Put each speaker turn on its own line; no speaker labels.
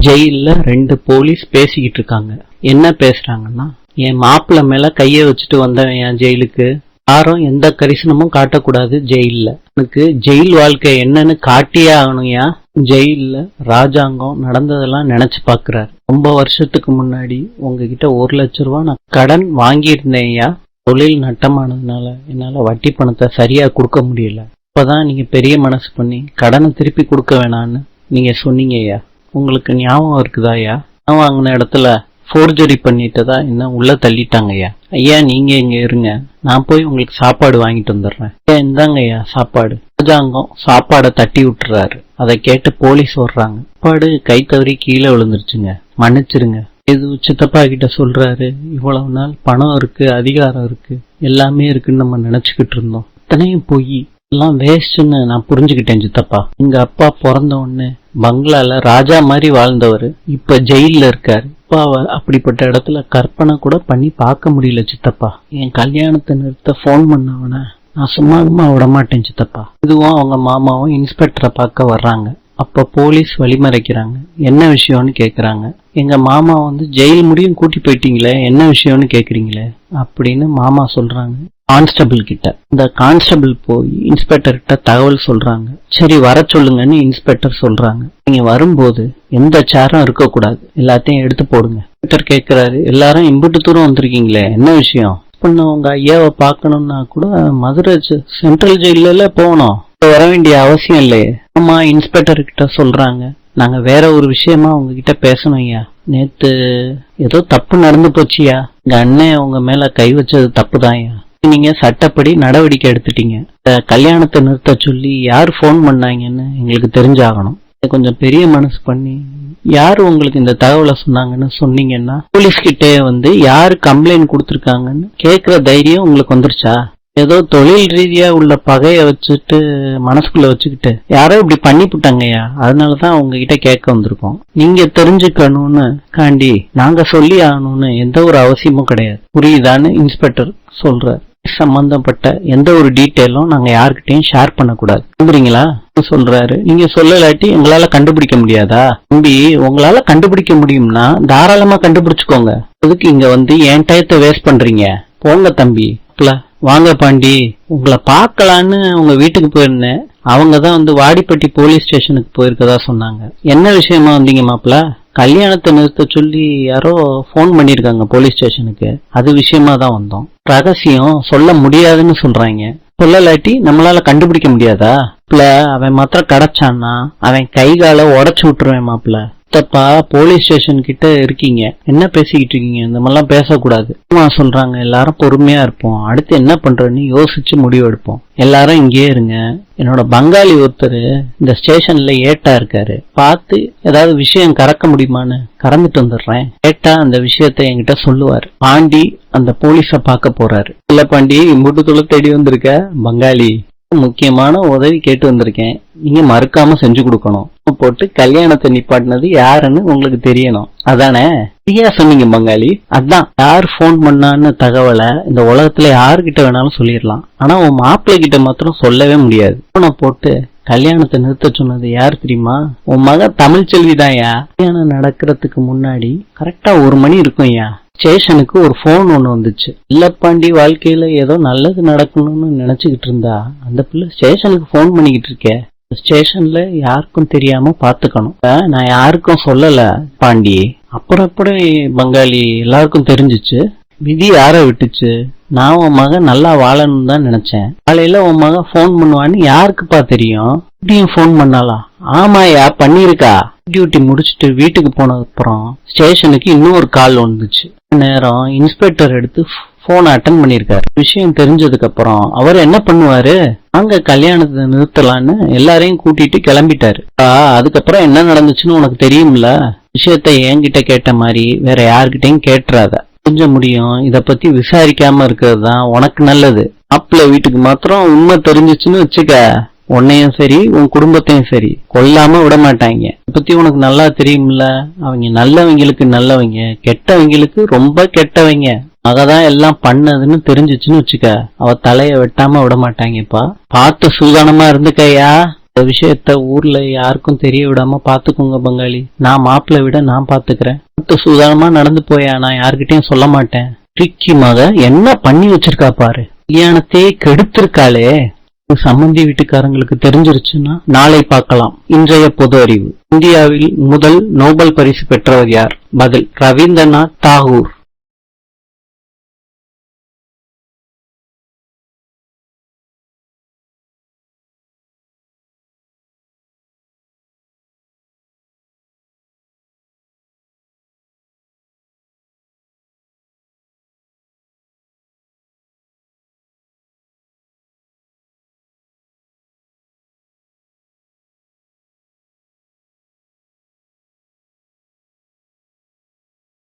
ஜெயில்ல 2 போலீஸ் பேசிக்கிட்டு இருக்காங்க. என்ன பேசுறாங்கன்னா, என் மாப்பிள்ள மேல கைய வச்சுட்டு வந்தவன் என் ஜெயிலுக்கு, யாரும் எந்த கரிசனமும் காட்டக்கூடாது ஜெயில்ல. எனக்கு ஜெயில் வாழ்க்கை என்னன்னு காட்டியே ஆகணும்யா. ஜெயில்ல ராஜாங்கம் நடந்ததெல்லாம் நினைச்சு பாக்குறாரு. ரொம்ப வருஷத்துக்கு முன்னாடி உங்ககிட்ட 1 லட்சம் ரூபாய் நான் கடன் வாங்கியிருந்தேன்யா. தொழில் நட்டமானதுனால என்னால வட்டி பணத்தை சரியா கொடுக்க முடியல. இப்பதான் நீங்க பெரிய மனசு பண்ணி கடனை திருப்பி கொடுக்க வேணான்னு நீங்க சொன்னீங்கய்யா. உங்களுக்கு ஞாபகம் இருக்குதாயா? நான் வாங்கின இடத்துல ஃபோர்ஜரி பண்ணிட்டதா என்ன உள்ள தள்ளிட்டாங்கய்யா. ஐயா நீங்க இங்க இருங்க, நான் போய் உங்களுக்கு சாப்பாடு வாங்கிட்டு வந்துடுறேன். இந்தாங்கய்யா சாப்பாடு. ராஜாங்கம் சாப்பாடை தட்டி விட்டுறாரு. அதை கேட்டு போலீஸ் வர்றாங்க. சாப்பாடு கை தவறி கீழே விழுந்துருச்சுங்க, மன்னிச்சிருங்க. இது சித்தப்பா கிட்ட சொல்றாரு, இவ்வளவு நாள் பணம் இருக்கு, அதிகாரம் இருக்கு, எல்லாமே இருக்குன்னு நம்ம நினைச்சுக்கிட்டு இருந்தோம். அத்தனையும் போய் எல்லாம் வேஸ்ட்னு நான் புரிஞ்சுக்கிட்டேன் சித்தப்பா. எங்க அப்பா பிறந்த உடனே பங்களால ராஜா மாதிரி வாழ்ந்தவர் இப்ப ஜெயில இருக்காரு. அப்பாவை அப்படிப்பட்ட இடத்துல கற்பனை கூட பண்ணி பார்க்க முடியல சித்தப்பா. என் கல்யாணத்தை நிறுத்த போன் பண்ணவன நான் சும்மா விட மாட்டேன் சித்தப்பா. இதுவும் அவங்க மாமாவும் இன்ஸ்பெக்டரை பார்க்க வர்றாங்க. அப்ப போலீஸ் வழிமறைக்கிறாங்க. என்ன விஷயம்னு கேக்குறாங்க. எங்க மாமா ஜெயில் முடியும் கூட்டி போயிட்டீங்களே, என்ன விஷயம்னு கேக்குறீங்களே அப்படின்னு மாமா சொல்றாங்க கான்ஸ்டபிள் கிட்ட. இந்த கான்ஸ்டபிள் போய் இன்ஸ்பெக்டர் கிட்ட தகவல் சொல்றாங்க. சரி வர சொல்லுங்கன்னு இன்ஸ்பெக்டர் சொல்றாங்க. நீங்க வரும்போது எந்த சேரும் இருக்க கூடாது, எல்லாத்தையும் எடுத்து போடுங்க. இன்ஸ்பெக்டர் கேக்குறாரு, எல்லாரும் இம்புட்டு தூரம் வந்திருக்கீங்களே, என்ன விஷயம்? உங்க ஐயாவை பார்க்கணும்னா கூட மதுரை சென்ட்ரல் ஜெயில போகணும், வர வேண்டிய அவசியம் இல்லையே. ஆமா இன்ஸ்பெக்டர் கிட்ட சொல்றாங்க, நாங்க வேற ஒரு விஷயமா உங்ககிட்ட பேசணும் ஐயா. நேத்து ஏதோ தப்பு நடந்து போச்சியா. எங்க அண்ணன் உங்க மேல கை வச்சது தப்புதான் ஐயா. நீங்க சட்டப்படி நடவடிக்கை எடுத்துட்டீங்க. கல்யாணத்தை நிறுத்த சொல்லி யார் போன் பண்ணாங்கன்னு எங்களுக்கு தெரிஞ்சாகணும். கொஞ்சம் பெரிய மனசு பண்ணி யாரு உங்களுக்கு இந்த தகவலை சொன்னாங்கன்னு சொன்னீங்கன்னா போலீஸ் கிட்டே யாரு கம்ப்ளைண்ட் கொடுத்துருக்காங்கன்னு கேக்குற தைரியம் உங்களுக்கு வந்துருச்சா? ஏதோ தொழில் ரீதியா உள்ள பகைய வச்சுட்டு மனசுக்குள்ள வச்சுக்கிட்டு யாரோ இப்படி பண்ணிவிட்டாங்கய்யா, அதனாலதான் உங்ககிட்ட கேட்க வந்திருக்கோம். நீங்க தெரிஞ்சுக்கணும்னு காண்டி நாங்க சொல்லி ஆகணும்னு எந்த ஒரு அவசியமும் கிடையாது, புரியுதான்னு இன்ஸ்பெக்டர் சொல்றாரு. சம்பந்தப்பட்ட எந்த ஒரு டீட்டெயிலும் நாங்க யாருக்கிட்டையும் ஷேர் பண்ணக்கூடாது, நம்புறீங்களா சொல்றாரு. நீங்க சொல்லலாட்டி எங்களால கண்டுபிடிக்க முடியாதா? தம்பி உங்களால கண்டுபிடிக்க முடியும்னா தாராளமா கண்டுபிடிச்சுக்கோங்க. அதுக்கு இங்க என் டயத்தை வேஸ்ட் பண்றீங்க. போங்க தம்பி. வாங்க பாண்டி, உங்களை பார்க்கலான்னு உங்க வீட்டுக்கு போயிருந்தேன். அவங்கதான் வாடிப்பட்டி போலீஸ் ஸ்டேஷனுக்கு போயிருக்கதா சொன்னாங்க. என்ன விஷயமா வந்தீங்க மாப்பிள்ள? கல்யாணத்தை நிறுத்த சொல்லி யாரோ போன் பண்ணிருக்காங்க போலீஸ் ஸ்டேஷனுக்கு, அது விஷயமா தான் வந்தோம். ரகசியம் சொல்ல முடியாதுன்னு சொல்றாங்க. சொல்லலாட்டி நம்மளால கண்டுபிடிக்க முடியாதா? அவன் மாத்திரம் கிடைச்சான்னா அவன் கை காலை உடச்சு விட்டுருவேன் மாப்பிள்ள. தப்பா போலீஸ் ஸ்டேஷன் கிட்ட இருக்கீங்க, என்ன பேசிக்கிட்டு இருக்கீங்க? இந்த மாதிரிலாம் பேசக்கூடாது சொல்றாங்க. எல்லாரும் பொறுமையா இருப்போம், அடுத்து என்ன பண்றேன்னு யோசிச்சு முடிவு எடுப்போம். எல்லாரும் இங்கேயே இருங்க. என்னோட பங்காளி ஒருத்தர் இந்த ஸ்டேஷன்ல ஏட்டா இருக்காரு, பார்த்து ஏதாவது விஷயம் கறக்க முடியுமான்னு கறந்துட்டு வந்துடுறேன். ஏட்டா அந்த விஷயத்த என்கிட்ட சொல்லுவாரு. பாண்டி அந்த போலீஸ பார்க்க போறாரு. இல்ல பாண்டி, இம்புட்டுக்குள்ள தேடி வந்திருக்க பங்காளி, முக்கியமான உதவி கேட்டு வந்திருக்கேன், நீங்க மறுக்காம செஞ்சு கொடுக்கணும். போட்டு கல்யாணத்தை நிப்பாட்டினது யாருன்னு உங்களுக்கு தெரியணும், அதானே? சரியா சொன்னீங்க பங்காளி. அதான் யார் போன் பண்ணான்னு தகவலை இந்த உலகத்துல யாருகிட்ட வேணாலும் சொல்லிடலாம், ஆனா உன் மாப்பிள்ளை கிட்ட மாத்திரம் சொல்லவே முடியாது. போனை போட்டு கல்யாணத்தை நிறுத்த சொன்னது யார் தெரியுமா? உன் மகன் தமிழ்ச்செல்விதான்யா. கல்யாணம் நடக்கிறதுக்கு முன்னாடி கரெக்டா 1 மணி இருக்கும்யா, ஸ்டேஷனுக்கு ஒரு போன் ஒண்ணு வந்துச்சு. இல்லப்பாண்டி வாழ்க்கையில ஏதோ நல்லது நடக்கணும்னு நினைச்சுக்கிட்டு இருந்தா அந்த பிள்ளை ஸ்டேஷனுக்கு போன் பண்ணிக்கிட்டு இருக்கே. ஸ்டேஷன்ல யாருக்கும் தெரியாம பாத்துக்கணும். நான் யாருக்கும் சொல்லல பாண்டி. அப்புறம் எப்படி பங்காளி எல்லாருக்கும் தெரிஞ்சிச்சு? விதி யார விட்டுச்சு? நான் உன் மகன் நல்லா வாழணும்னு தான் நினைச்சேன். காலையில உன் மகன் போன் பண்ணுவான்னு யாருக்குப்பா தெரியும்? இப்படியும் போன் பண்ணாலா? ஆமாயா பண்ணிருக்கா. டியூட்டி முடிச்சுட்டு வீட்டுக்கு போனது அப்புறம் ஸ்டேஷனுக்கு இன்னும் ஒரு கால் வந்துச்சு. நேரம் இன்ஸ்பெக்டர் எடுத்து போன் அட்டன் பண்ணிருக்காரு. விஷயம் தெரிஞ்சதுக்கு அப்புறம் அவர் என்ன பண்ணுவாரு, அங்க கல்யாணத்தை நிறுத்தலான்னு எல்லாரையும் கூட்டிட்டு கிளம்பிட்டாரு. அதுக்கப்புறம் என்ன நடந்துச்சுன்னு உனக்கு தெரியும்ல. விஷயத்த என்கிட்ட கேட்ட மாதிரி வேற யாருக்கிட்டையும் கேட்டுறாத. கொஞ்சம் முடியும் இத பத்தி விசாரிக்காம இருக்கிறது தான் உனக்கு நல்லது. மாப்பிள்ள வீட்டுக்கு மாத்திரம் உண்மை தெரிஞ்சிச்சுன்னு வச்சுக்க, உன்னையும் சரி உன் குடும்பத்தையும் சரி கொல்லாம விட மாட்டாங்க. இத பத்தி உனக்கு நல்லா தெரியும்ல. அவங்க நல்லவங்களுக்கு நல்லவங்க, கெட்டவங்களுக்கு ரொம்ப கெட்டவங்க. மகதான் எல்லாம் பண்ணதுன்னு தெரிஞ்சிச்சுன்னு வச்சுக்க, அவ தலைய வெட்டாம விட மாட்டாங்கப்பா. பார்த்து சூதானமா இருந்துக்கையா. இந்த விஷயத்த ஊர்ல யாருக்கும் தெரிய விடாம பாத்துக்கோங்க பங்காளி. நான் மாப்பிள்ளை விட நான் பாத்துக்கிறேன். சுதாரணமா நடந்து போயா, நான் யாருக்கிட்டையும் சொல்ல மாட்டேன். ட்ரிக்கி மக என்ன பண்ணி வச்சிருக்கா பாரு, கல்யாணத்தையே கெடுத்திருக்காளே. சம்பந்தி வீட்டுக்காரங்களுக்கு தெரிஞ்சிருச்சுன்னா நாளை பார்க்கலாம். இன்றைய பொது அறிவு. இந்தியாவில் முதல் நோபல் பரிசு பெற்றவர் யார்? பதில் ரவீந்திரநாத் தாகூர்.